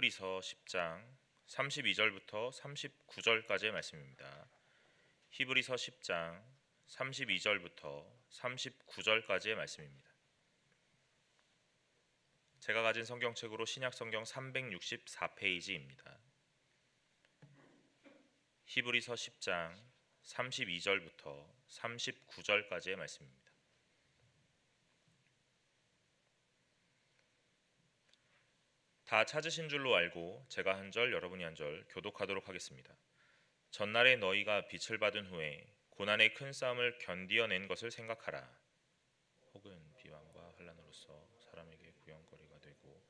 히브리서 10장 32절부터 39절까지의 말씀입니다. 히브리서 10장 32절부터 39절까지의 말씀입니다. 제가 가진 성경책으로 신약성경 364페이지입니다. 히브리서 10장 32절부터 39절까지의 말씀입니다. 다 찾으신 줄로 알고 제가 한 절 여러분이 한 절 교독하도록 하겠습니다. 전날에 너희가 빛을 받은 후에 고난의 큰 싸움을 견디어낸 것을 생각하라. 혹은 비방과 환난으로서 사람에게 구경거리가 되고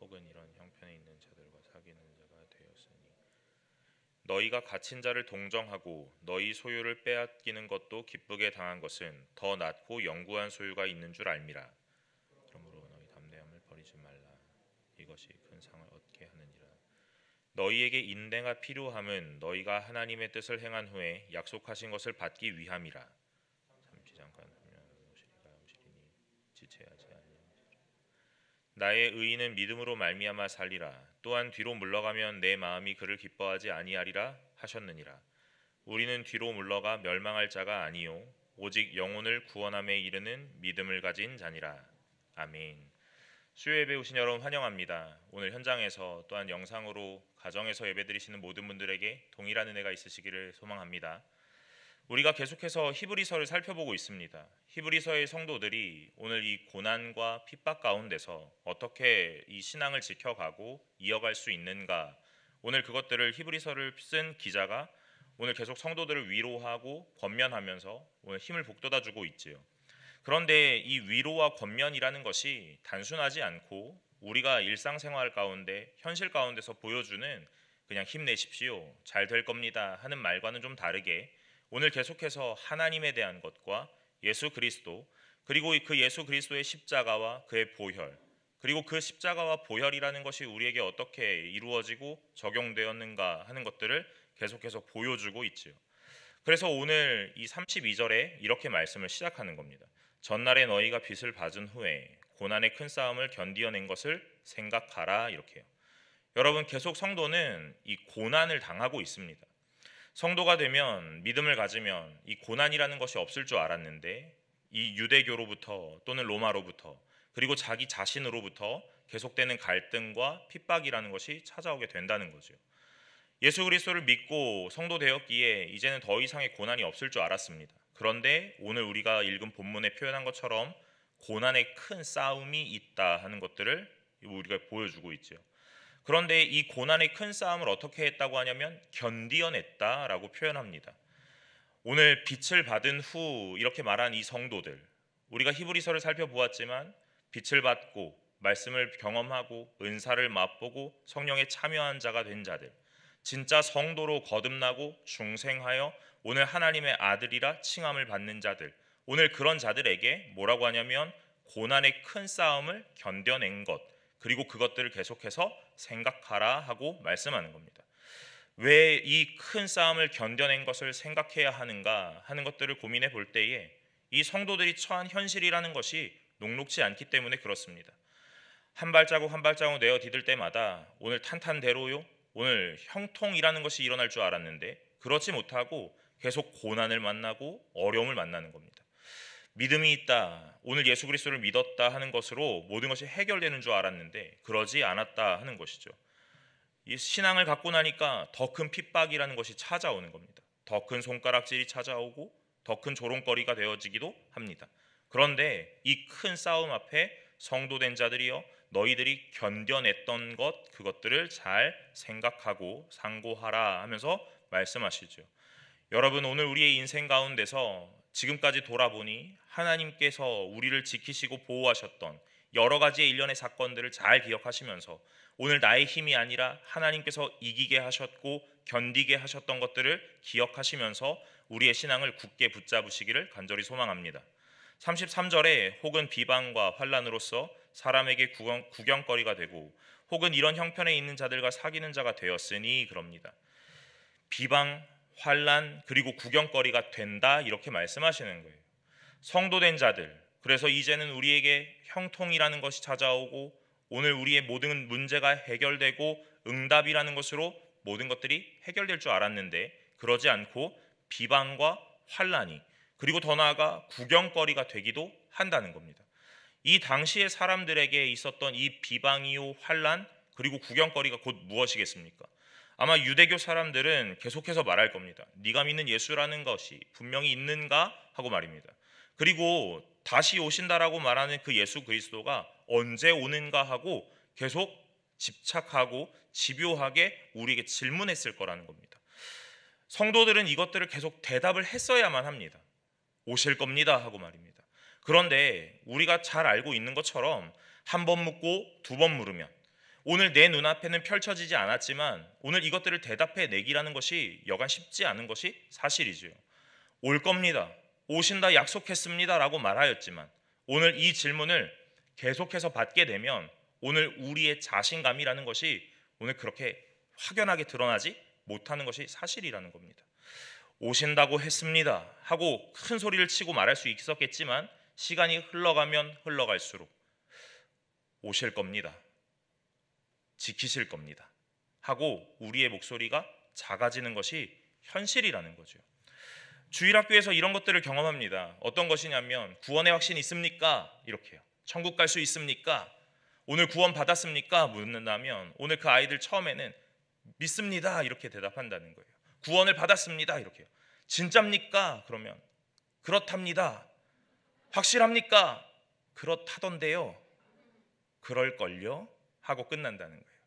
혹은 이런 형편에 있는 자들과 사귀는 자가 되었으니 너희가 갇힌 자를 동정하고 너희 소유를 빼앗기는 것도 기쁘게 당한 것은 더 낫고 영구한 소유가 있는 줄 알미라. 그러므로 너희 담대함을 버리지 말라. 이것이 큰 상을 얻게 하느니라. 너희에게 인내가 필요함은 너희가 하나님의 뜻을 행한 후에 약속하신 것을 받기 위함이라. 잠시 잠깐 하면 음시리가 음시리니 지체하지 아니하리라. 나의 의인은 믿음으로 말미암아 살리라. 또한 뒤로 물러가면 내 마음이 그를 기뻐하지 아니하리라 하셨느니라. 우리는 뒤로 물러가 멸망할 자가 아니요 오직 영혼을 구원함에 이르는 믿음을 가진 자니라. 아멘. 수요 예배 오신 여러분 환영합니다. 오늘 현장에서 또한 영상으로 가정에서 예배드리시는 모든 분들에게 동일한 은혜가 있으시기를 소망합니다. 우리가 계속해서 히브리서를 살펴보고 있습니다. 히브리서의 성도들이 오늘 이 고난과 핍박 가운데서 어떻게 이 신앙을 지켜가고 이어갈 수 있는가, 오늘 그것들을 히브리서를 쓴 기자가 오늘 계속 성도들을 위로하고 권면하면서 오늘 힘을 북돋아주고 있지요. 그런데 이 위로와 권면이라는 것이 단순하지 않고 우리가 일상생활 가운데 현실 가운데서 보여주는 그냥 힘내십시오, 잘 될 겁니다 하는 말과는 좀 다르게 오늘 계속해서 하나님에 대한 것과 예수 그리스도, 그리고 그 예수 그리스도의 십자가와 그의 보혈, 그리고 그 십자가와 보혈이라는 것이 우리에게 어떻게 이루어지고 적용되었는가 하는 것들을 계속해서 보여주고 있지요. 그래서 오늘 이 32절에 이렇게 말씀을 시작하는 겁니다. 전날에 너희가 빛을 받은 후에 고난의 큰 싸움을 견디어낸 것을 생각하라, 이렇게요. 여러분, 계속 성도는 이 고난을 당하고 있습니다. 성도가 되면, 믿음을 가지면 이 고난이라는 것이 없을 줄 알았는데 이 유대교로부터 또는 로마로부터 그리고 자기 자신으로부터 계속되는 갈등과 핍박이라는 것이 찾아오게 된다는 거죠. 예수 그리스도를 믿고 성도 되었기에 이제는 더 이상의 고난이 없을 줄 알았습니다. 그런데 오늘 우리가 읽은 본문에 표현한 것처럼 고난의 큰 싸움이 있다 하는 것들을 우리가 보여주고 있죠. 그런데 이 고난의 큰 싸움을 어떻게 했다고 하냐면 견디어냈다라고 표현합니다. 오늘 빛을 받은 후 이렇게 말한 이 성도들, 우리가 히브리서를 살펴보았지만 빛을 받고 말씀을 경험하고 은사를 맛보고 성령에 참여한 자가 된 자들, 진짜 성도로 거듭나고 중생하여 오늘 하나님의 아들이라 칭함을 받는 자들, 오늘 그런 자들에게 뭐라고 하냐면 고난의 큰 싸움을 견뎌낸 것, 그리고 그것들을 계속해서 생각하라 하고 말씀하는 겁니다. 왜 이 큰 싸움을 견뎌낸 것을 생각해야 하는가 하는 것들을 고민해 볼 때에 이 성도들이 처한 현실이라는 것이 녹록지 않기 때문에 그렇습니다. 한 발자국 한 발자국 내어 디딜 때마다 오늘 탄탄대로요, 오늘 형통이라는 것이 일어날 줄 알았는데 그렇지 못하고 계속 고난을 만나고 어려움을 만나는 겁니다. 믿음이 있다, 오늘 예수 그리스도를 믿었다 하는 것으로 모든 것이 해결되는 줄 알았는데 그러지 않았다 하는 것이죠. 이 신앙을 갖고 나니까 더 큰 핍박이라는 것이 찾아오는 겁니다. 더 큰 손가락질이 찾아오고 더 큰 조롱거리가 되어지기도 합니다. 그런데 이 큰 싸움 앞에 성도된 자들이여 너희들이 견뎌냈던 것, 그것들을 잘 생각하고 상고하라 하면서 말씀하시죠. 여러분, 오늘 우리의 인생 가운데서 지금까지 돌아보니 하나님께서 우리를 지키시고 보호하셨던 여러 가지의 일련의 사건들을 잘 기억하시면서 오늘 나의 힘이 아니라 하나님께서 이기게 하셨고 견디게 하셨던 것들을 기억하시면서 우리의 신앙을 굳게 붙잡으시기를 간절히 소망합니다. 33절에 혹은 비방과 환난으로서 사람에게 구경거리가 되고 혹은 이런 형편에 있는 자들과 사귀는 자가 되었으니 그럽니다. 비방, 환난, 그리고 구경거리가 된다, 이렇게 말씀하시는 거예요. 성도된 자들, 그래서 이제는 우리에게 형통이라는 것이 찾아오고 오늘 우리의 모든 문제가 해결되고 응답이라는 것으로 모든 것들이 해결될 줄 알았는데 그러지 않고 비방과 환란이 그리고 더 나아가 구경거리가 되기도 한다는 겁니다. 이 당시의 사람들에게 있었던 이 비방이요 환란 그리고 구경거리가 곧 무엇이겠습니까? 아마 유대교 사람들은 계속해서 말할 겁니다. 네가 믿는 예수라는 것이 분명히 있는가 하고 말입니다. 그리고 다시 오신다라고 말하는 그 예수 그리스도가 언제 오는가 하고 계속 집착하고 집요하게 우리에게 질문했을 거라는 겁니다. 성도들은 이것들을 계속 대답을 했어야만 합니다. 오실 겁니다 하고 말입니다. 그런데 우리가 잘 알고 있는 것처럼 한 번 묻고 두 번 물으면 오늘 내 눈앞에는 펼쳐지지 않았지만 오늘 이것들을 대답해 내기라는 것이 여간 쉽지 않은 것이 사실이지요. 올 겁니다. 오신다 약속했습니다 라고 말하였지만 오늘 이 질문을 계속해서 받게 되면 오늘 우리의 자신감이라는 것이 오늘 그렇게 확연하게 드러나지 못하는 것이 사실이라는 겁니다. 오신다고 했습니다 하고 큰 소리를 치고 말할 수 있었겠지만 시간이 흘러가면 흘러갈수록 오실 겁니다. 지키실 겁니다. 하고 우리의 목소리가 작아지는 것이 현실이라는 거죠. 주일학교에서 이런 것들을 경험합니다. 어떤 것이냐면 구원의 확신 있습니까? 이렇게요. 천국 갈 수 있습니까? 오늘 구원 받았습니까? 묻는다면 오늘 그 아이들 처음에는 믿습니다 이렇게 대답한다는 거예요. 구원을 받았습니다 이렇게요. 진짜입니까? 그러면 그렇답니다. 확실합니까? 그렇다던데요. 그럴걸요? 하고 끝난다는 거예요.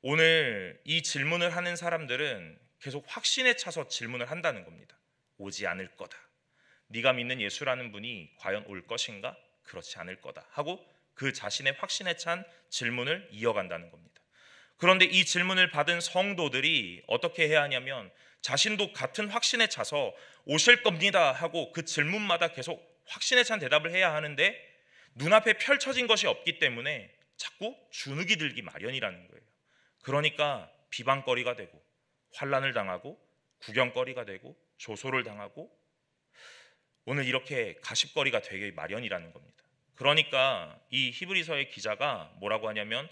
오늘 이 질문을 하는 사람들은 계속 확신에 차서 질문을 한다는 겁니다. 오지 않을 거다. 네가 믿는 예수라는 분이 과연 올 것인가? 그렇지 않을 거다. 하고 그 자신의 확신에 찬 질문을 이어간다는 겁니다. 그런데 이 질문을 받은 성도들이 어떻게 해야 하냐면 자신도 같은 확신에 차서 오실 겁니다 하고 그 질문마다 계속 확신에 찬 대답을 해야 하는데 눈앞에 펼쳐진 것이 없기 때문에 자꾸 주눅이 들기 마련이라는 거예요. 그러니까 비방거리가 되고 환난을 당하고 구경거리가 되고 조소를 당하고 오늘 이렇게 가십거리가 되기 마련이라는 겁니다. 그러니까 이 히브리서의 기자가 뭐라고 하냐면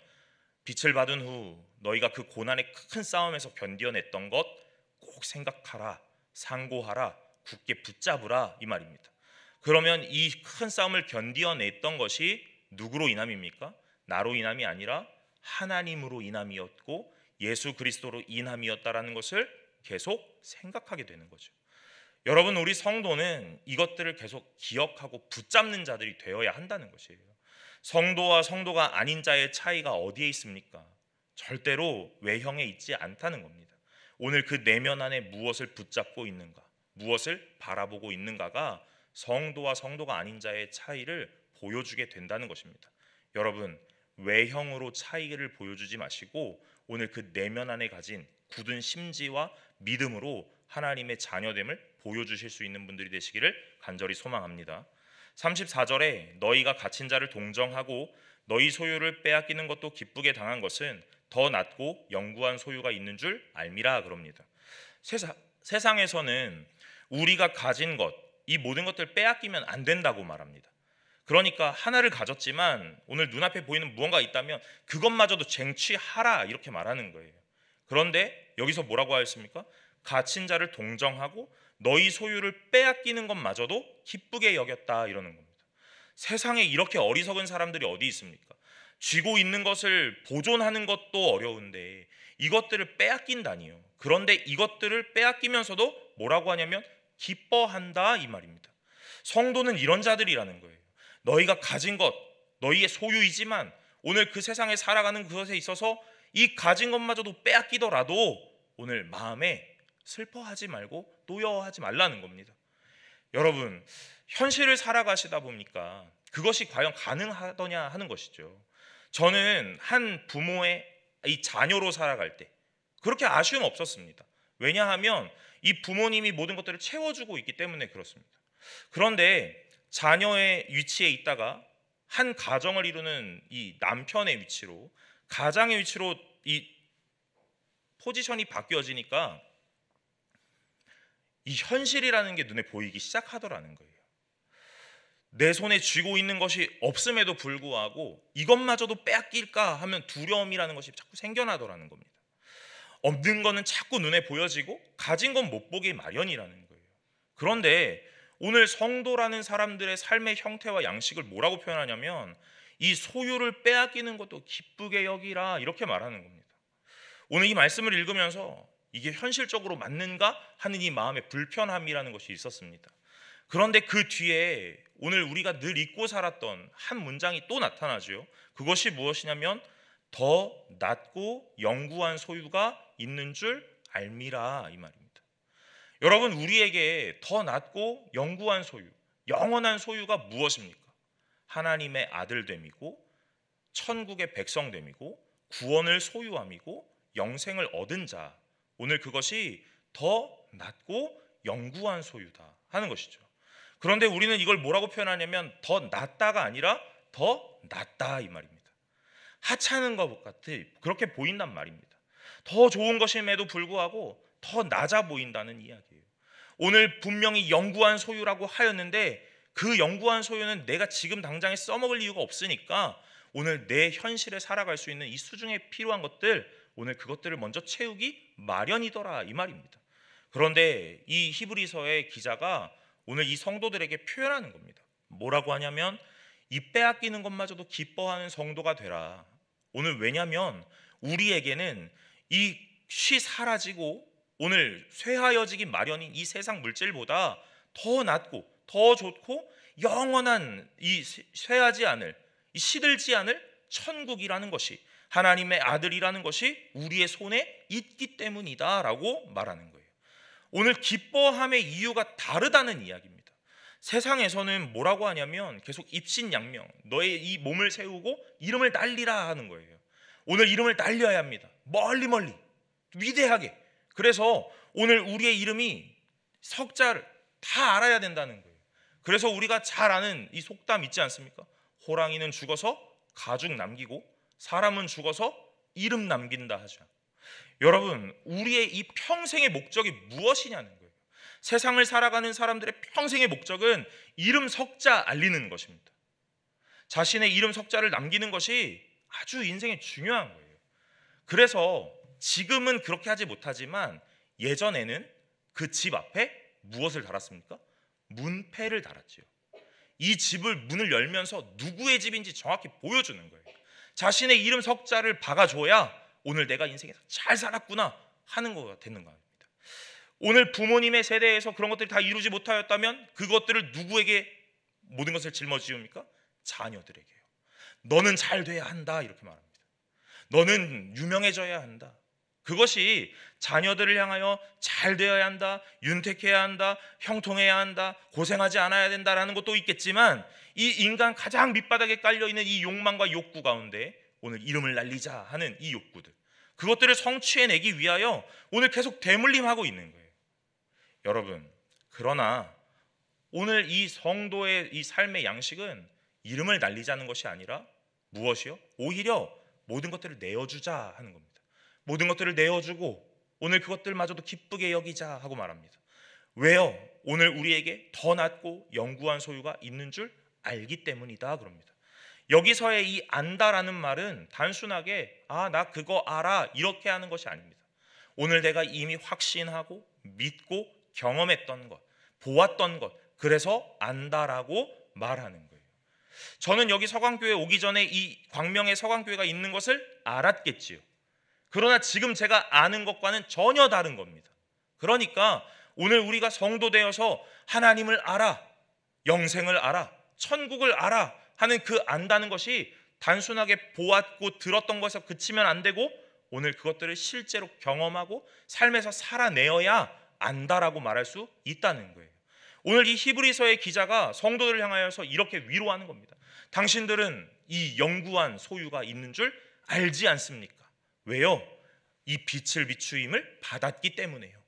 빛을 받은 후 너희가 그 고난의 큰 싸움에서 견뎌냈던 것 꼭 생각하라, 상고하라, 굳게 붙잡으라 이 말입니다. 그러면 이 큰 싸움을 견뎌냈던 것이 누구로 인함입니까? 나로 인함이 아니라 하나님으로 인함이었고 예수 그리스도로 인함이었다라는 것을 계속 생각하게 되는 거죠. 여러분, 우리 성도는 이것들을 계속 기억하고 붙잡는 자들이 되어야 한다는 것이에요. 성도와 성도가 아닌 자의 차이가 어디에 있습니까? 절대로 외형에 있지 않다는 겁니다. 오늘 그 내면 안에 무엇을 붙잡고 있는가, 무엇을 바라보고 있는가가 성도와 성도가 아닌 자의 차이를 보여주게 된다는 것입니다. 여러분, 외형으로 차이를 보여주지 마시고 오늘 그 내면 안에 가진 굳은 심지와 믿음으로 하나님의 자녀됨을 보여주실 수 있는 분들이 되시기를 간절히 소망합니다. 34절에 너희가 갇힌 자를 동정하고 너희 소유를 빼앗기는 것도 기쁘게 당한 것은 더 낫고 영구한 소유가 있는 줄 알미라 그럽니다. 세상에서는 우리가 가진 것, 이 모든 것들 빼앗기면 안 된다고 말합니다. 그러니까 하나를 가졌지만 오늘 눈앞에 보이는 무언가 있다면 그것마저도 쟁취하라 이렇게 말하는 거예요. 그런데 여기서 뭐라고 하였습니까? 갇힌 자를 동정하고 너희 소유를 빼앗기는 것마저도 기쁘게 여겼다 이러는 겁니다. 세상에 이렇게 어리석은 사람들이 어디 있습니까? 쥐고 있는 것을 보존하는 것도 어려운데 이것들을 빼앗긴다니요. 그런데 이것들을 빼앗기면서도 뭐라고 하냐면 기뻐한다 이 말입니다. 성도는 이런 자들이라는 거예요. 너희가 가진 것, 너희의 소유이지만 오늘 그 세상에 살아가는 그것에 있어서 이 가진 것마저도 빼앗기더라도 오늘 마음에 슬퍼하지 말고 노여워하지 말라는 겁니다. 여러분, 현실을 살아가시다 보니까 그것이 과연 가능하더냐 하는 것이죠. 저는 한 부모의 이 자녀로 살아갈 때 그렇게 아쉬움 없었습니다. 왜냐하면 이 부모님이 모든 것들을 채워주고 있기 때문에 그렇습니다. 그런데 자녀의 위치에 있다가 한 가정을 이루는 이 남편의 위치로, 가장의 위치로 이 포지션이 바뀌어지니까 이 현실이라는 게 눈에 보이기 시작하더라는 거예요. 내 손에 쥐고 있는 것이 없음에도 불구하고 이것마저도 빼앗길까 하면 두려움이라는 것이 자꾸 생겨나더라는 겁니다. 없는 거는 자꾸 눈에 보여지고 가진 건 못 보기 마련이라는 거예요. 그런데 오늘 성도라는 사람들의 삶의 형태와 양식을 뭐라고 표현하냐면 이 소유를 빼앗기는 것도 기쁘게 여기라 이렇게 말하는 겁니다. 오늘 이 말씀을 읽으면서 이게 현실적으로 맞는가 하는 이 마음의 불편함이라는 것이 있었습니다. 그런데 그 뒤에 오늘 우리가 늘 잊고 살았던 한 문장이 또 나타나죠. 그것이 무엇이냐면 더 낮고 영구한 소유가 있는 줄 알미라 이 말입니다. 여러분, 우리에게 더 낮고 영구한 소유, 영원한 소유가 무엇입니까? 하나님의 아들됨이고 천국의 백성됨이고 구원을 소유함이고 영생을 얻은 자, 오늘 그것이 더 낮고 영구한 소유다 하는 것이죠. 그런데 우리는 이걸 뭐라고 표현하냐면 더 낮다가 아니라 더 낮다 이 말입니다. 하찮은 것 같아 그렇게 보인단 말입니다. 더 좋은 것임에도 불구하고 더 낮아 보인다는 이야기예요. 오늘 분명히 영구한 소유라고 하였는데 그 영구한 소유는 내가 지금 당장에 써먹을 이유가 없으니까 오늘 내 현실에 살아갈 수 있는 이 수중에 필요한 것들, 오늘 그것들을 먼저 채우기 마련이더라 이 말입니다. 그런데 이 히브리서의 기자가 오늘 이 성도들에게 표현하는 겁니다. 뭐라고 하냐면 이 빼앗기는 것마저도 기뻐하는 성도가 되라. 오늘 왜냐하면 우리에게는 이 쉬 사라지고 오늘 쇠하여지기 마련인 이 세상 물질보다 더 낫고 더 좋고 영원한 이 쇠하지 않을, 이 시들지 않을 천국이라는 것이, 하나님의 아들이라는 것이 우리의 손에 있기 때문이다라고 말하는 거예요. 오늘 기뻐함의 이유가 다르다는 이야기입니다. 세상에서는 뭐라고 하냐면 계속 입신양명, 너의 이 몸을 세우고 이름을 날리라 하는 거예요. 오늘 이름을 날려야 합니다. 멀리 멀리 위대하게. 그래서 오늘 우리의 이름이 석자를 다 알아야 된다는 거예요. 그래서 우리가 잘 아는 이 속담 있지 않습니까? 호랑이는 죽어서 가죽 남기고 사람은 죽어서 이름 남긴다 하죠. 여러분, 우리의 이 평생의 목적이 무엇이냐는 거예요. 세상을 살아가는 사람들의 평생의 목적은 이름 석자 알리는 것입니다. 자신의 이름 석자를 남기는 것이 아주 인생에 중요한 거예요. 그래서 지금은 그렇게 하지 못하지만 예전에는 그 집 앞에 무엇을 달았습니까? 문패를 달았지요. 이 집을 문을 열면서 누구의 집인지 정확히 보여주는 거예요. 자신의 이름 석자를 박아줘야 오늘 내가 인생에서 잘 살았구나 하는 거가 되는 겁니다. 오늘 부모님의 세대에서 그런 것들이 다 이루지 못하였다면 그것들을 누구에게 모든 것을 짊어지웁니까? 자녀들에게요. 너는 잘 돼야 한다 이렇게 말합니다. 너는 유명해져야 한다. 그것이 자녀들을 향하여 잘 되어야 한다, 윤택해야 한다, 형통해야 한다, 고생하지 않아야 된다라는 것도 있겠지만 이 인간 가장 밑바닥에 깔려있는 이 욕망과 욕구 가운데 오늘 이름을 날리자 하는 이 욕구들, 그것들을 성취해내기 위하여 오늘 계속 대물림하고 있는 거예요. 여러분, 그러나 오늘 이 성도의 이 삶의 양식은 이름을 날리자는 것이 아니라 무엇이요? 오히려 모든 것들을 내어주자 하는 겁니다. 모든 것들을 내어주고 오늘 그것들마저도 기쁘게 여기자 하고 말합니다. 왜요? 오늘 우리에게 더 낫고 영구한 소유가 있는 줄 알기 때문이다 그럽니다. 여기서의 이 안다라는 말은 단순하게 나 그거 알아 이렇게 하는 것이 아닙니다. 오늘 내가 이미 확신하고 믿고 경험했던 것, 보았던 것, 그래서 안다라고 말하는 거예요. 저는 여기 서강교회 오기 전에 이 광명에 서강교회가 있는 것을 알았겠지요. 그러나 지금 제가 아는 것과는 전혀 다른 겁니다. 그러니까 오늘 우리가 성도 되어서 하나님을 알아, 영생을 알아, 천국을 알아 하는 그 안다는 것이 단순하게 보았고 들었던 것에서 그치면 안 되고 오늘 그것들을 실제로 경험하고 삶에서 살아내어야 안다라고 말할 수 있다는 거예요. 오늘 이 히브리서의 기자가 성도들을 향하여서 이렇게 위로하는 겁니다. 당신들은 이 영구한 소유가 있는 줄 알지 않습니까? 왜요? 이 빛을 비추임을 받았기 때문에요.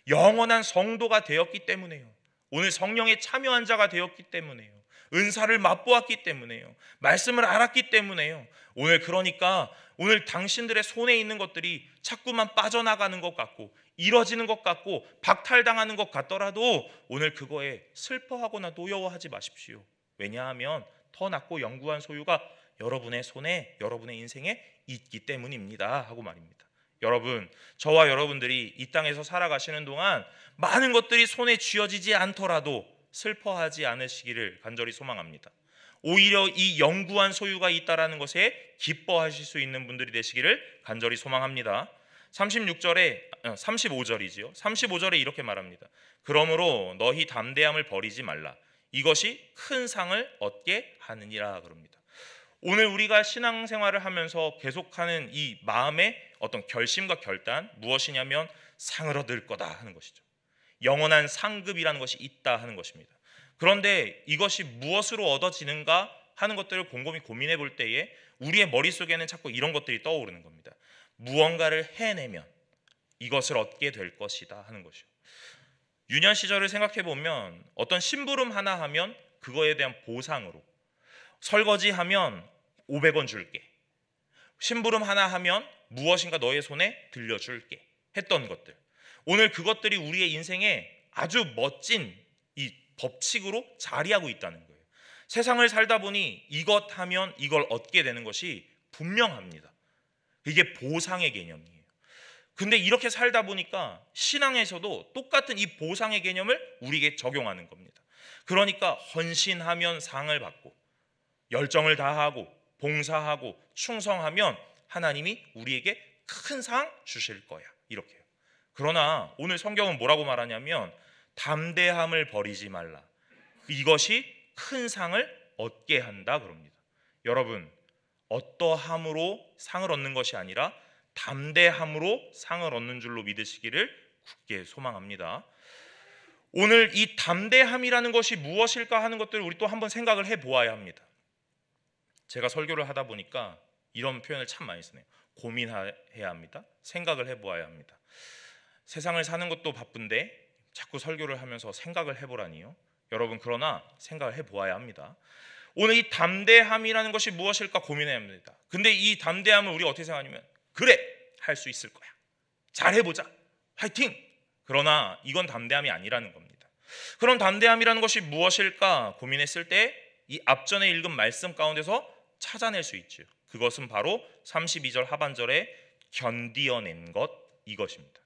영원한 성도가 되었기 때문에요. 오늘 성령에 참여한 자가 되었기 때문에요. 은사를 맛보았기 때문에요. 말씀을 알았기 때문에요. 오늘 그러니까 오늘 당신들의 손에 있는 것들이 자꾸만 빠져나가는 것 같고 이뤄지는 것 같고 박탈당하는 것 같더라도 오늘 그거에 슬퍼하거나 노여워하지 마십시오. 왜냐하면 더 낫고 영구한 소유가 여러분의 손에, 여러분의 인생에 있기 때문입니다 하고 말입니다. 여러분, 저와 여러분들이 이 땅에서 살아가시는 동안 많은 것들이 손에 쥐어지지 않더라도 슬퍼하지 않으시기를 간절히 소망합니다. 오히려 이 영구한 소유가 있다라는 것에 기뻐하실 수 있는 분들이 되시기를 간절히 소망합니다. 35절이지요. 35절에 이렇게 말합니다. 그러므로 너희 담대함을 버리지 말라. 이것이 큰 상을 얻게 하느니라 그럽니다. 오늘 우리가 신앙생활을 하면서 계속하는 이 마음의 어떤 결심과 결단, 무엇이냐면 상을 얻을 거다 하는 것이죠. 영원한 상급이라는 것이 있다 하는 것입니다. 그런데 이것이 무엇으로 얻어지는가 하는 것들을 곰곰이 고민해 볼 때에 우리의 머릿속에는 자꾸 이런 것들이 떠오르는 겁니다. 무언가를 해내면 이것을 얻게 될 것이다 하는 것이요. 유년 시절을 생각해 보면 어떤 심부름 하나 하면 그거에 대한 보상으로, 설거지하면 500원 줄게, 심부름 하나 하면 무엇인가 너의 손에 들려줄게 했던 것들, 오늘 그것들이 우리의 인생에 아주 멋진 이 법칙으로 자리하고 있다는 거예요. 세상을 살다 보니 이것 하면 이걸 얻게 되는 것이 분명합니다. 이게 보상의 개념이에요. 근데 이렇게 살다 보니까 신앙에서도 똑같은 이 보상의 개념을 우리에게 적용하는 겁니다. 그러니까 헌신하면 상을 받고, 열정을 다하고 봉사하고 충성하면 하나님이 우리에게 큰 상 주실 거야, 이렇게요. 그러나 오늘 성경은 뭐라고 말하냐면 담대함을 버리지 말라. 이것이 큰 상을 얻게 한다 그럽니다. 여러분, 어떠함으로 상을 얻는 것이 아니라 담대함으로 상을 얻는 줄로 믿으시기를 굳게 소망합니다. 오늘 이 담대함이라는 것이 무엇일까 하는 것들을 우리 또 한번 생각을 해보아야 합니다. 제가 설교를 하다 보니까 이런 표현을 참 많이 쓰네요. 고민해야 합니다. 생각을 해보아야 합니다. 세상을 사는 것도 바쁜데 자꾸 설교를 하면서 생각을 해보라니요. 여러분, 그러나 생각을 해보아야 합니다. 오늘 이 담대함이라는 것이 무엇일까 고민해야 합니다. 근데 이 담대함을 우리가 어떻게 생각하냐면, 그래, 할 수 있을 거야, 잘해보자, 화이팅! 그러나 이건 담대함이 아니라는 겁니다. 그럼 담대함이라는 것이 무엇일까 고민했을 때 이 앞전에 읽은 말씀 가운데서 찾아낼 수 있죠. 그것은 바로 32절 하반절에 견디어낸 것, 이것입니다.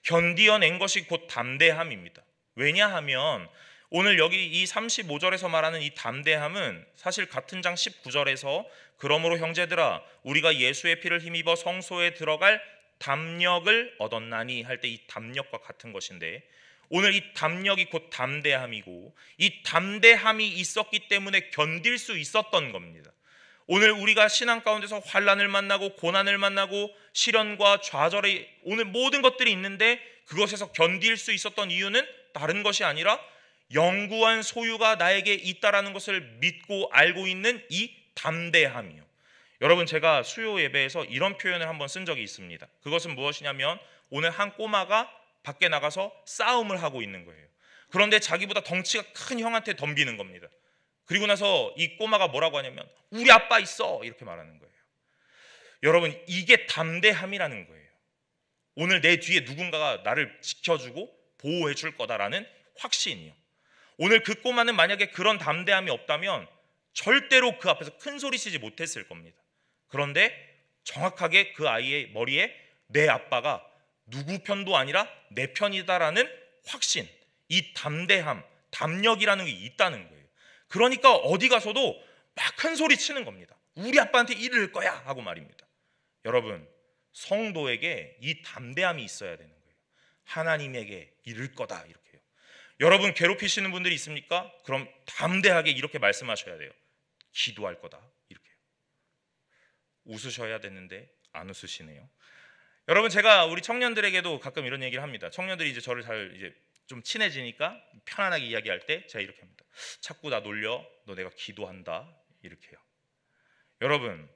견디어낸 것이 곧 담대함입니다. 왜냐하면 오늘 여기 이 35절에서 말하는 이 담대함은 사실 같은 장 19절에서 그러므로 형제들아 우리가 예수의 피를 힘입어 성소에 들어갈 담력을 얻었나니 할 때 이 담력과 같은 것인데, 오늘 이 담력이 곧 담대함이고 이 담대함이 있었기 때문에 견딜 수 있었던 겁니다. 오늘 우리가 신앙 가운데서 환난을 만나고 고난을 만나고 시련과 좌절의 오늘 모든 것들이 있는데 그것에서 견딜 수 있었던 이유는 다른 것이 아니라 영구한 소유가 나에게 있다라는 것을 믿고 알고 있는 이 담대함이요. 여러분, 제가 수요 예배에서 이런 표현을 한번 쓴 적이 있습니다. 그것은 무엇이냐면 오늘 한 꼬마가 밖에 나가서 싸움을 하고 있는 거예요. 그런데 자기보다 덩치가 큰 형한테 덤비는 겁니다. 그리고 나서 이 꼬마가 뭐라고 하냐면 우리 아빠 있어, 이렇게 말하는 거예요. 여러분, 이게 담대함이라는 거예요. 오늘 내 뒤에 누군가가 나를 지켜주고 보호해 줄 거다라는 확신이요. 오늘 그 꼬마는 만약에 그런 담대함이 없다면 절대로 그 앞에서 큰 소리 치지 못했을 겁니다. 그런데 정확하게 그 아이의 머리에 내 아빠가 누구 편도 아니라 내 편이다라는 확신, 이 담대함, 담력이라는 게 있다는 거예요. 그러니까 어디 가서도 막 큰 소리 치는 겁니다. 우리 아빠한테 이를 거야 하고 말입니다. 여러분, 성도에게 이 담대함이 있어야 되는 거예요. 하나님에게 이를 거다, 이렇게요. 여러분, 괴롭히시는 분들이 있습니까? 그럼 담대하게 이렇게 말씀하셔야 돼요. 기도할 거다, 이렇게요. 웃으셔야 되는데 안 웃으시네요. 여러분, 제가 우리 청년들에게도 가끔 이런 얘기를 합니다. 청년들이 이제 저를 잘 이제 좀 친해지니까 편안하게 이야기할 때 제가 이렇게 합니다. 자꾸 나 놀려, 너 내가 기도한다, 이렇게요. 여러분,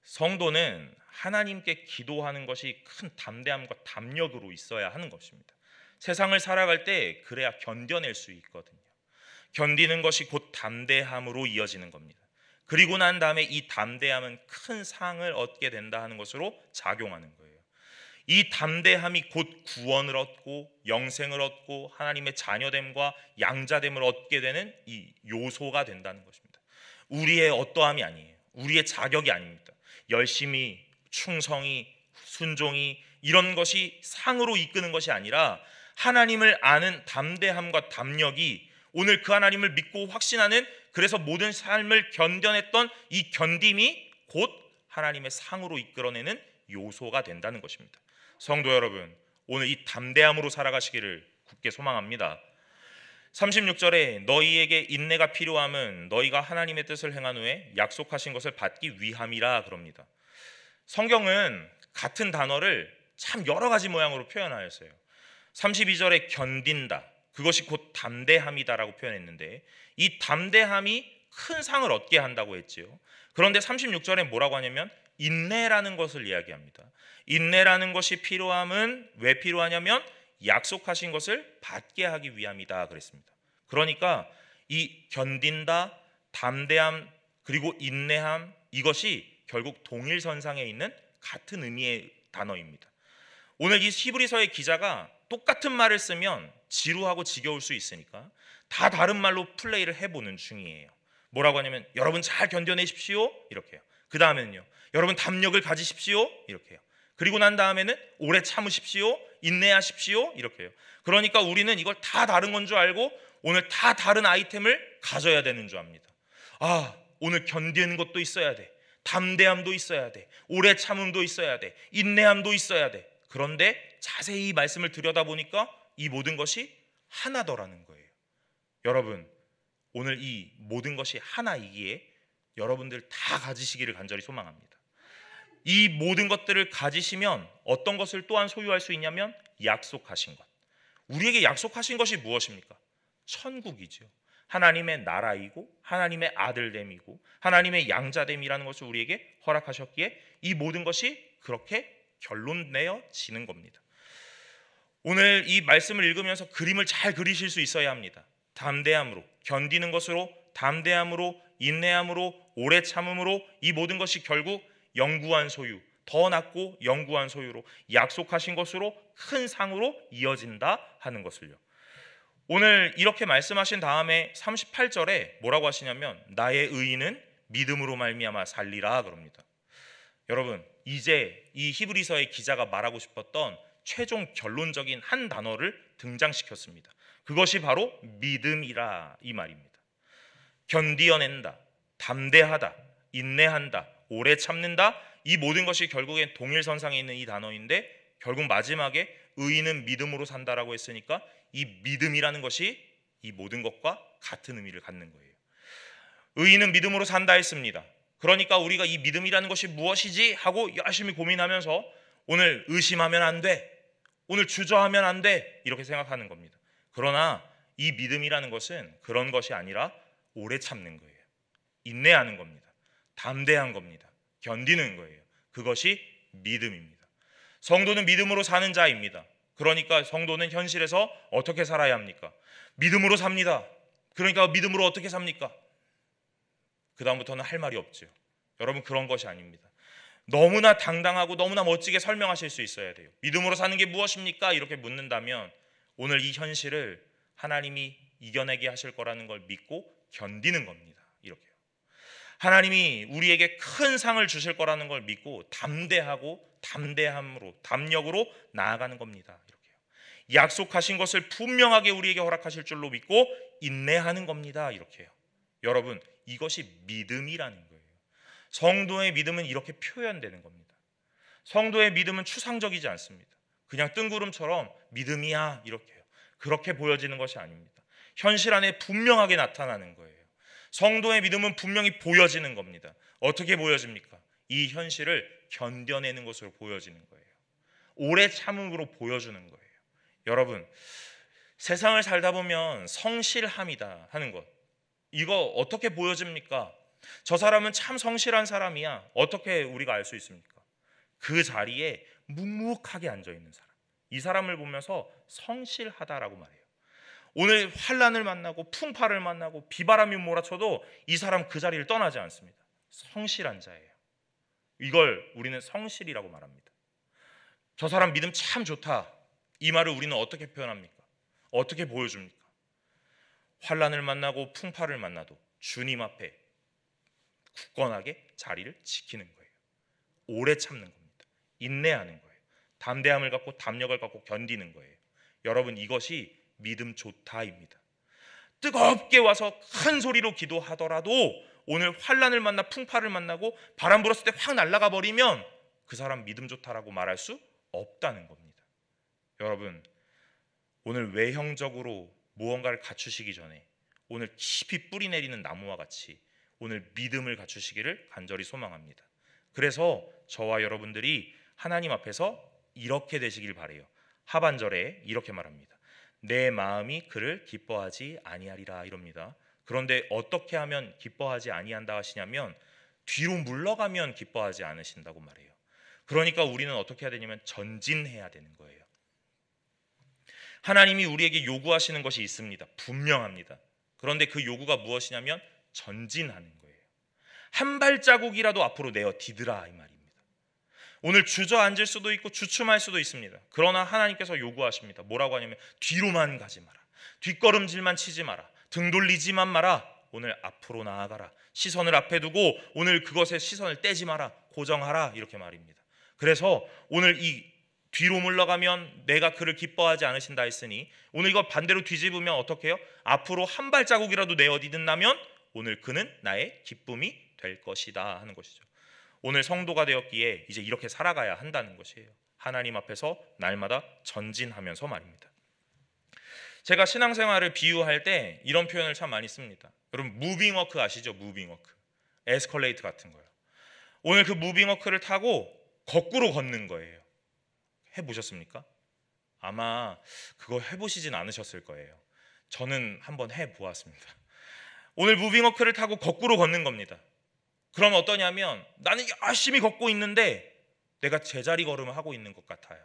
성도는 하나님께 기도하는 것이 큰 담대함과 담력으로 있어야 하는 것입니다. 세상을 살아갈 때 그래야 견뎌낼 수 있거든요. 견디는 것이 곧 담대함으로 이어지는 겁니다. 그리고 난 다음에 이 담대함은 큰 상을 얻게 된다 하는 것으로 작용하는 거예요. 이 담대함이 곧 구원을 얻고 영생을 얻고 하나님의 자녀됨과 양자됨을 얻게 되는 이 요소가 된다는 것입니다. 우리의 어떠함이 아니에요. 우리의 자격이 아닙니다. 열심히, 충성이, 순종이 이런 것이 상으로 이끄는 것이 아니라 하나님을 아는 담대함과 담력이 오늘 그 하나님을 믿고 확신하는, 그래서 모든 삶을 견뎌냈던 이 견딤이 곧 하나님의 상으로 이끌어내는 요소가 된다는 것입니다. 성도 여러분, 오늘 이 담대함으로 살아가시기를 굳게 소망합니다. 36절에 너희에게 인내가 필요함은 너희가 하나님의 뜻을 행한 후에 약속하신 것을 받기 위함이라 그럽니다. 성경은 같은 단어를 참 여러 가지 모양으로 표현하였어요. 32절에 견딘다, 그것이 곧 담대함이다라고 표현했는데 이 담대함이 큰 상을 얻게 한다고 했지요. 그런데 36절에 뭐라고 하냐면 인내라는 것을 이야기합니다. 인내라는 것이 필요함은 왜 필요하냐면 약속하신 것을 받게 하기 위함이다 그랬습니다. 그러니까 이 견딘다, 담대함, 그리고 인내함, 이것이 결국 동일선상에 있는 같은 의미의 단어입니다. 오늘 이 히브리서의 기자가 똑같은 말을 쓰면 지루하고 지겨울 수 있으니까 다 다른 말로 플레이를 해보는 중이에요. 뭐라고 하냐면 여러분 잘 견뎌내십시오 이렇게요. 그 다음에는요 여러분 담력을 가지십시오 이렇게요. 그리고 난 다음에는 오래 참으십시오, 인내하십시오 이렇게요. 그러니까 우리는 이걸 다 다른 건 줄 알고 오늘 다 다른 아이템을 가져야 되는 줄 압니다. 아, 오늘 견디는 것도 있어야 돼, 담대함도 있어야 돼, 오래 참음도 있어야 돼, 인내함도 있어야 돼. 그런데 자세히 말씀을 들여다보니까 이 모든 것이 하나더라는 거예요. 여러분, 오늘 이 모든 것이 하나이기에 여러분들 다 가지시기를 간절히 소망합니다. 이 모든 것들을 가지시면 어떤 것을 또한 소유할 수 있냐면 약속하신 것. 우리에게 약속하신 것이 무엇입니까? 천국이죠. 하나님의 나라이고 하나님의 아들됨이고 하나님의 양자됨이라는 것을 우리에게 허락하셨기에 이 모든 것이 그렇게 결론내어지는 겁니다. 오늘 이 말씀을 읽으면서 그림을 잘 그리실 수 있어야 합니다. 담대함으로, 견디는 것으로, 담대함으로, 인내함으로, 오래 참음으로 이 모든 것이 결국 영구한 소유, 더 낫고 영구한 소유로 약속하신 것으로 큰 상으로 이어진다 하는 것을요. 오늘 이렇게 말씀하신 다음에 38절에 뭐라고 하시냐면 나의 의인은 믿음으로 말미암아 살리라 그럽니다. 여러분, 이제 이 히브리서의 기자가 말하고 싶었던 최종 결론적인 한 단어를 등장시켰습니다. 그것이 바로 믿음이라 이 말입니다. 견디어낸다, 담대하다, 인내한다, 오래 참는다, 이 모든 것이 결국엔 동일선상에 있는 이 단어인데 결국 마지막에 의인은 믿음으로 산다라고 했으니까 이 믿음이라는 것이 이 모든 것과 같은 의미를 갖는 거예요. 의인은 믿음으로 산다 했습니다. 그러니까 우리가 이 믿음이라는 것이 무엇이지 하고 열심히 고민하면서 오늘 의심하면 안 돼, 오늘 주저하면 안 돼 이렇게 생각하는 겁니다. 그러나 이 믿음이라는 것은 그런 것이 아니라 오래 참는 거예요. 인내하는 겁니다. 담대한 겁니다. 견디는 거예요. 그것이 믿음입니다. 성도는 믿음으로 사는 자입니다. 그러니까 성도는 현실에서 어떻게 살아야 합니까? 믿음으로 삽니다. 그러니까 믿음으로 어떻게 삽니까? 그 다음부터는 할 말이 없죠. 여러분, 그런 것이 아닙니다. 너무나 당당하고 너무나 멋지게 설명하실 수 있어야 돼요. 믿음으로 사는 게 무엇입니까? 이렇게 묻는다면 오늘 이 현실을 하나님이 이겨내게 하실 거라는 걸 믿고 견디는 겁니다. 이렇게요. 하나님이 우리에게 큰 상을 주실 거라는 걸 믿고 담대하고 담대함으로, 담력으로 나아가는 겁니다. 이렇게요. 약속하신 것을 분명하게 우리에게 허락하실 줄로 믿고 인내하는 겁니다. 이렇게요. 여러분, 이것이 믿음이라는 거예요. 성도의 믿음은 이렇게 표현되는 겁니다. 성도의 믿음은 추상적이지 않습니다. 그냥 뜬구름처럼 믿음이야 이렇게요. 그렇게 보여지는 것이 아닙니다. 현실 안에 분명하게 나타나는 거예요. 성도의 믿음은 분명히 보여지는 겁니다. 어떻게 보여집니까? 이 현실을 견뎌내는 것으로 보여지는 거예요. 오래 참음으로 보여주는 거예요. 여러분, 세상을 살다 보면 성실함이다 하는 것, 이거 어떻게 보여집니까? 저 사람은 참 성실한 사람이야. 어떻게 우리가 알 수 있습니까? 그 자리에 묵묵하게 앉아있는 사람, 이 사람을 보면서 성실하다라고 말해요. 오늘 환난을 만나고 풍파를 만나고 비바람이 몰아쳐도 이 사람 그 자리를 떠나지 않습니다. 성실한 자예요. 이걸 우리는 성실이라고 말합니다. 저 사람 믿음 참 좋다. 이 말을 우리는 어떻게 표현합니까? 어떻게 보여줍니까? 환난을 만나고 풍파를 만나도 주님 앞에 굳건하게 자리를 지키는 거예요. 오래 참는 겁니다. 인내하는 거예요. 담대함을 갖고 담력을 갖고 견디는 거예요. 여러분, 이것이 믿음 좋다입니다. 뜨겁게 와서 큰 소리로 기도하더라도 오늘 환난을 만나 풍파를 만나고 바람 불었을 때 확 날아가 버리면 그 사람 믿음 좋다라고 말할 수 없다는 겁니다. 여러분, 오늘 외형적으로 무언가를 갖추시기 전에 오늘 깊이 뿌리 내리는 나무와 같이 오늘 믿음을 갖추시기를 간절히 소망합니다. 그래서 저와 여러분들이 하나님 앞에서 이렇게 되시길 바래요. 하반절에 이렇게 말합니다. 내 마음이 그를 기뻐하지 아니하리라 이럽니다. 그런데 어떻게 하면 기뻐하지 아니한다 하시냐면 뒤로 물러가면 기뻐하지 않으신다고 말해요. 그러니까 우리는 어떻게 해야 되냐면 전진해야 되는 거예요. 하나님이 우리에게 요구하시는 것이 있습니다. 분명합니다. 그런데 그 요구가 무엇이냐면 전진하는 거예요. 한 발자국이라도 앞으로 내어 디드라 이 말입니다. 오늘 주저앉을 수도 있고 주춤할 수도 있습니다. 그러나 하나님께서 요구하십니다. 뭐라고 하냐면 뒤로만 가지 마라. 뒷걸음질만 치지 마라. 등 돌리지만 마라. 오늘 앞으로 나아가라. 시선을 앞에 두고 오늘 그것에 시선을 떼지 마라. 고정하라. 이렇게 말입니다. 그래서 오늘 이 뒤로 물러가면 내가 그를 기뻐하지 않으신다 했으니 오늘 이거 반대로 뒤집으면 어떻게 해요? 앞으로 한 발자국이라도 내어 디딘다면 오늘 그는 나의 기쁨이 될 것이다 하는 것이죠. 오늘 성도가 되었기에 이제 이렇게 살아가야 한다는 것이에요. 하나님 앞에서 날마다 전진하면서 말입니다. 제가 신앙생활을 비유할 때 이런 표현을 참 많이 씁니다. 여러분 무빙워크 아시죠? 무빙워크, 에스컬레이터 같은 거요. 오늘 그 무빙워크를 타고 거꾸로 걷는 거예요. 해보셨습니까? 아마 그거 해보시진 않으셨을 거예요. 저는 한번 해보았습니다. 오늘 무빙워크를 타고 거꾸로 걷는 겁니다. 그럼 어떠냐면 나는 열심히 걷고 있는데 내가 제자리 걸음을 하고 있는 것 같아요.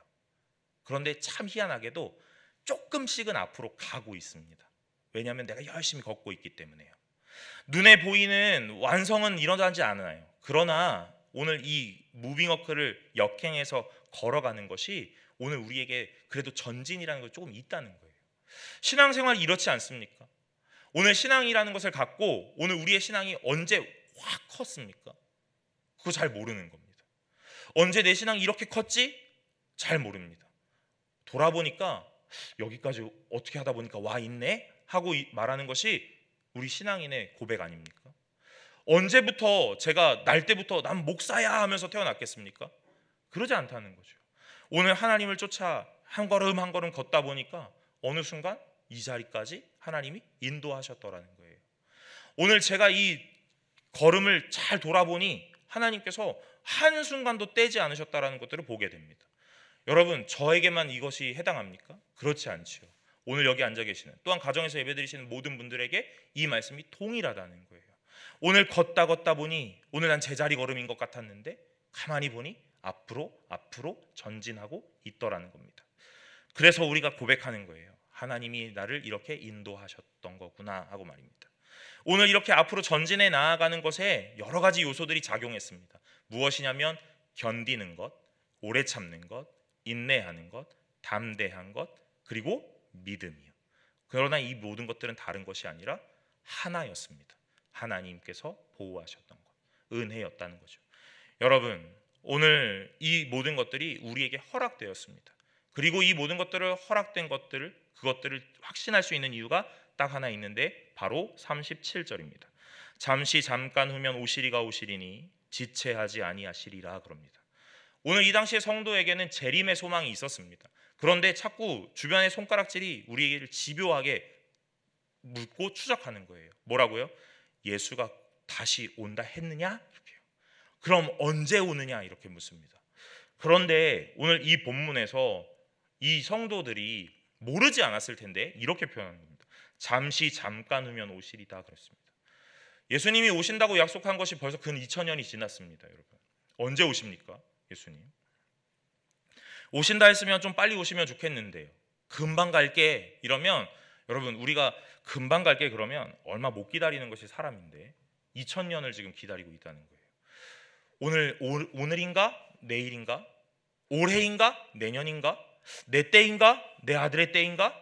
그런데 참 희한하게도 조금씩은 앞으로 가고 있습니다. 왜냐하면 내가 열심히 걷고 있기 때문에요. 눈에 보이는 완성은 일어나지 않아요. 그러나 오늘 이 무빙워크를 역행해서 걸어가는 것이 오늘 우리에게 그래도 전진이라는 게 조금 있다는 거예요. 신앙생활이 이렇지 않습니까? 오늘 신앙이라는 것을 갖고 오늘 우리의 신앙이 언제 확 컸습니까? 그거 잘 모르는 겁니다. 언제 내 신앙이 이렇게 컸지? 잘 모릅니다. 돌아보니까 여기까지 어떻게 하다 보니까 와 있네? 하고 말하는 것이 우리 신앙인의 고백 아닙니까? 언제부터 제가 날 때부터 난 목사야 하면서 태어났겠습니까? 그러지 않다는 거죠. 오늘 하나님을 쫓아 한 걸음 한 걸음 걷다 보니까 어느 순간 이 자리까지 하나님이 인도하셨더라는 거예요. 오늘 제가 이 걸음을 잘 돌아보니 하나님께서 한순간도 떼지 않으셨다라는 것들을 보게 됩니다. 여러분 저에게만 이것이 해당합니까? 그렇지 않지요. 오늘 여기 앉아 계시는 또한 가정에서 예배드리시는 모든 분들에게 이 말씀이 동일하다는 거예요. 오늘 걷다 보니 오늘 난 제자리 걸음인 것 같았는데 가만히 보니 앞으로 전진하고 있더라는 겁니다. 그래서 우리가 고백하는 거예요. 하나님이 나를 이렇게 인도하셨던 거구나 하고 말입니다. 오늘 이렇게 앞으로 전진해 나아가는 것에 여러 가지 요소들이 작용했습니다. 무엇이냐면 견디는 것, 오래 참는 것, 인내하는 것, 담대한 것, 그리고 믿음이요. 그러나 이 모든 것들은 다른 것이 아니라 하나였습니다. 하나님께서 보호하셨던 것, 은혜였다는 거죠. 여러분 오늘 이 모든 것들이 우리에게 허락되었습니다. 그리고 이 모든 것들을 허락된 그것들을 확신할 수 있는 이유가 딱 하나 있는데 바로 37절입니다. 잠시 잠깐 후면 오시리가 오시리니 지체하지 아니하시리라 그럽니다. 오늘 이 당시의 성도에게는 재림의 소망이 있었습니다. 그런데 자꾸 주변의 손가락질이 우리를 집요하게 묻고 추적하는 거예요. 뭐라고요? 예수가 다시 온다 했느냐? 이렇게요. 그럼 언제 오느냐? 이렇게 묻습니다. 그런데 오늘 이 본문에서 이 성도들이 모르지 않았을 텐데 이렇게 표현한 겁니다. 잠시 잠깐 후면 오시리다 그랬습니다. 예수님이 오신다고 약속한 것이 벌써 근 2000년이 지났습니다. 여러분 언제 오십니까? 예수님 오신다 했으면 좀 빨리 오시면 좋겠는데요. 금방 갈게 이러면 여러분 우리가 금방 갈게 그러면 얼마 못 기다리는 것이 사람인데 2000년을 지금 기다리고 있다는 거예요. 오늘인가 내일인가 올해인가? 내년인가? 내 때인가? 내 아들의 때인가?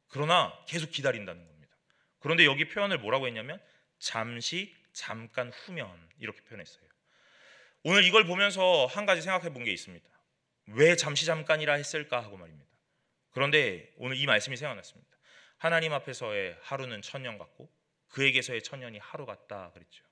그러나 계속 기다린다는 겁니다. 그런데 여기 표현을 뭐라고 했냐면 잠시, 잠깐 후면 이렇게 표현했어요. 오늘 이걸 보면서 한 가지 생각해 본 게 있습니다. 왜 잠시 잠깐이라 했을까 하고 말입니다. 그런데 오늘 이 말씀이 생각났습니다. 하나님 앞에서의 하루는 천년 같고 그에게서의 천년이 하루 같다 그랬죠.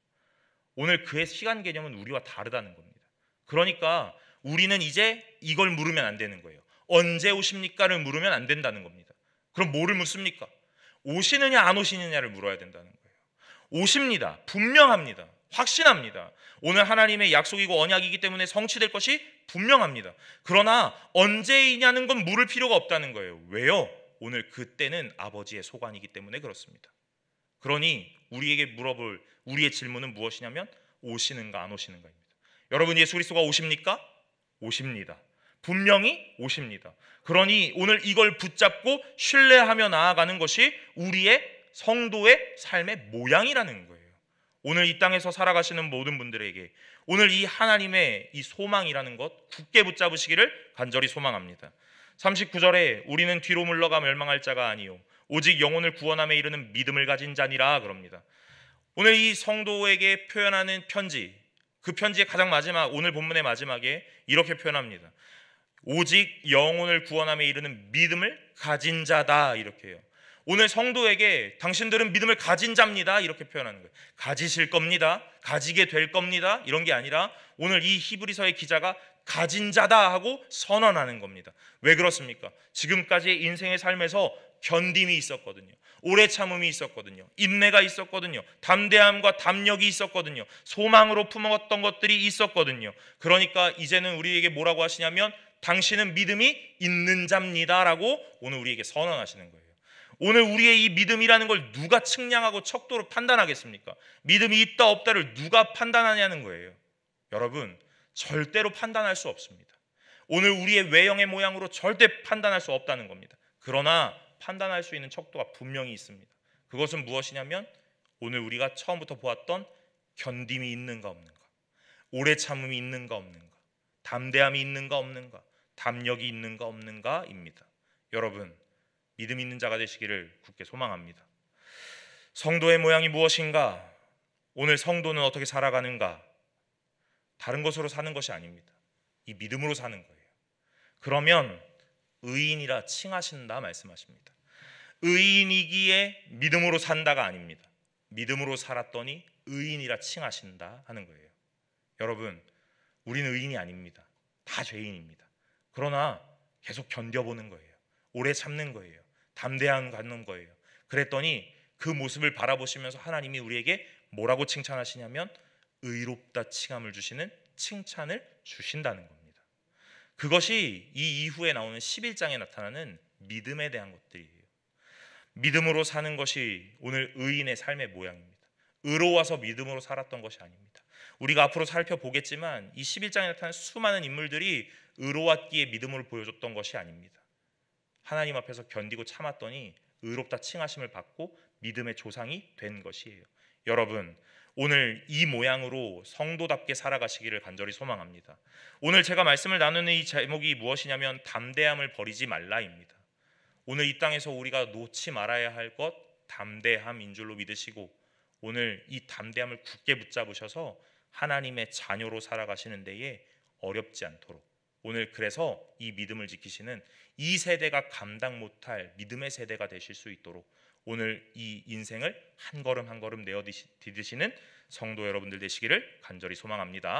오늘 그의 시간 개념은 우리와 다르다는 겁니다. 그러니까 우리는 이제 이걸 물으면 안 되는 거예요. 언제 오십니까를 물으면 안 된다는 겁니다. 그럼 뭐를 묻습니까? 오시느냐 안 오시느냐를 물어야 된다는 거예요. 오십니다. 분명합니다. 확신합니다. 오늘 하나님의 약속이고 언약이기 때문에 성취될 것이 분명합니다. 그러나 언제이냐는 건 물을 필요가 없다는 거예요. 왜요? 오늘 그때는 아버지의 소관이기 때문에 그렇습니다. 그러니 우리의 질문은 무엇이냐면 오시는가 안 오시는가입니다. 여러분, 예수 그리스도가 오십니까? 오십니다. 분명히 오십니다. 그러니 오늘 이걸 붙잡고 신뢰하며 나아가는 것이 우리의 성도의 삶의 모양이라는 거예요. 오늘 이 땅에서 살아가시는 모든 분들에게 오늘 이 하나님의 이 소망이라는 것 굳게 붙잡으시기를 간절히 소망합니다. 39절에 우리는 뒤로 물러가 멸망할 자가 아니요 오직 영혼을 구원함에 이르는 믿음을 가진 자니라 그럽니다. 오늘 이 성도에게 표현하는 편지, 그 편지의 가장 마지막, 오늘 본문의 마지막에 이렇게 표현합니다. 오직 영혼을 구원함에 이르는 믿음을 가진 자다 이렇게 해요. 오늘 성도에게 당신들은 믿음을 가진 자입니다 이렇게 표현하는 거예요. 가지실 겁니다, 가지게 될 겁니다 이런 게 아니라 오늘 이 히브리서의 기자가 가진 자다 하고 선언하는 겁니다. 왜 그렇습니까? 지금까지의 인생의 삶에서 견딤이 있었거든요. 오래 참음이 있었거든요. 인내가 있었거든요. 담대함과 담력이 있었거든요. 소망으로 품었던 것들이 있었거든요. 그러니까 이제는 우리에게 뭐라고 하시냐면 당신은 믿음이 있는 자입니다 라고 오늘 우리에게 선언하시는 거예요. 오늘 우리의 이 믿음이라는 걸 누가 측량하고 척도로 판단하겠습니까? 믿음이 있다 없다를 누가 판단하냐는 거예요. 여러분, 절대로 판단할 수 없습니다. 오늘 우리의 외형의 모양으로 절대 판단할 수 없다는 겁니다. 그러나 판단할 수 있는 척도가 분명히 있습니다. 그것은 무엇이냐면 오늘 우리가 처음부터 보았던 견딤이 있는가 없는가, 오래 참음이 있는가 없는가, 담대함이 있는가 없는가, 담력이 있는가 없는가입니다. 여러분, 믿음 있는 자가 되시기를 굳게 소망합니다. 성도의 모양이 무엇인가? 오늘 성도는 어떻게 살아가는가? 다른 것으로 사는 것이 아닙니다. 이 믿음으로 사는 거예요. 그러면 의인이라 칭하신다 말씀하십니다. 의인이기에 믿음으로 산다가 아닙니다. 믿음으로 살았더니 의인이라 칭하신다 하는 거예요. 여러분, 우리는 의인이 아닙니다. 다 죄인입니다. 그러나 계속 견뎌보는 거예요. 오래 참는 거예요. 담대함 갖는 거예요. 그랬더니 그 모습을 바라보시면서 하나님이 우리에게 뭐라고 칭찬하시냐면 의롭다 칭함을 주시는 칭찬을 주신다는 겁니다. 그것이 이 이후에 나오는 11장에 나타나는 믿음에 대한 것들이에요. 믿음으로 사는 것이 오늘 의인의 삶의 모양입니다. 의로워서 믿음으로 살았던 것이 아닙니다. 우리가 앞으로 살펴보겠지만 이 11장에 나타난 수많은 인물들이 의로웠기에 믿음으로 보여줬던 것이 아닙니다. 하나님 앞에서 견디고 참았더니 의롭다 칭하심을 받고 믿음의 조상이 된 것이에요. 여러분, 오늘 이 모양으로 성도답게 살아가시기를 간절히 소망합니다. 오늘 제가 말씀을 나누는 이 제목이 무엇이냐면 담대함을 버리지 말라입니다. 오늘 이 땅에서 우리가 놓지 말아야 할 것 담대함인 줄로 믿으시고 오늘 이 담대함을 굳게 붙잡으셔서 하나님의 자녀로 살아가시는 데에 어렵지 않도록 오늘 그래서 이 믿음을 지키시는 이 세대가 감당 못할 믿음의 세대가 되실 수 있도록 오늘 이 인생을 한 걸음 한 걸음 내어 디디시는 성도 여러분들 되시기를 간절히 소망합니다.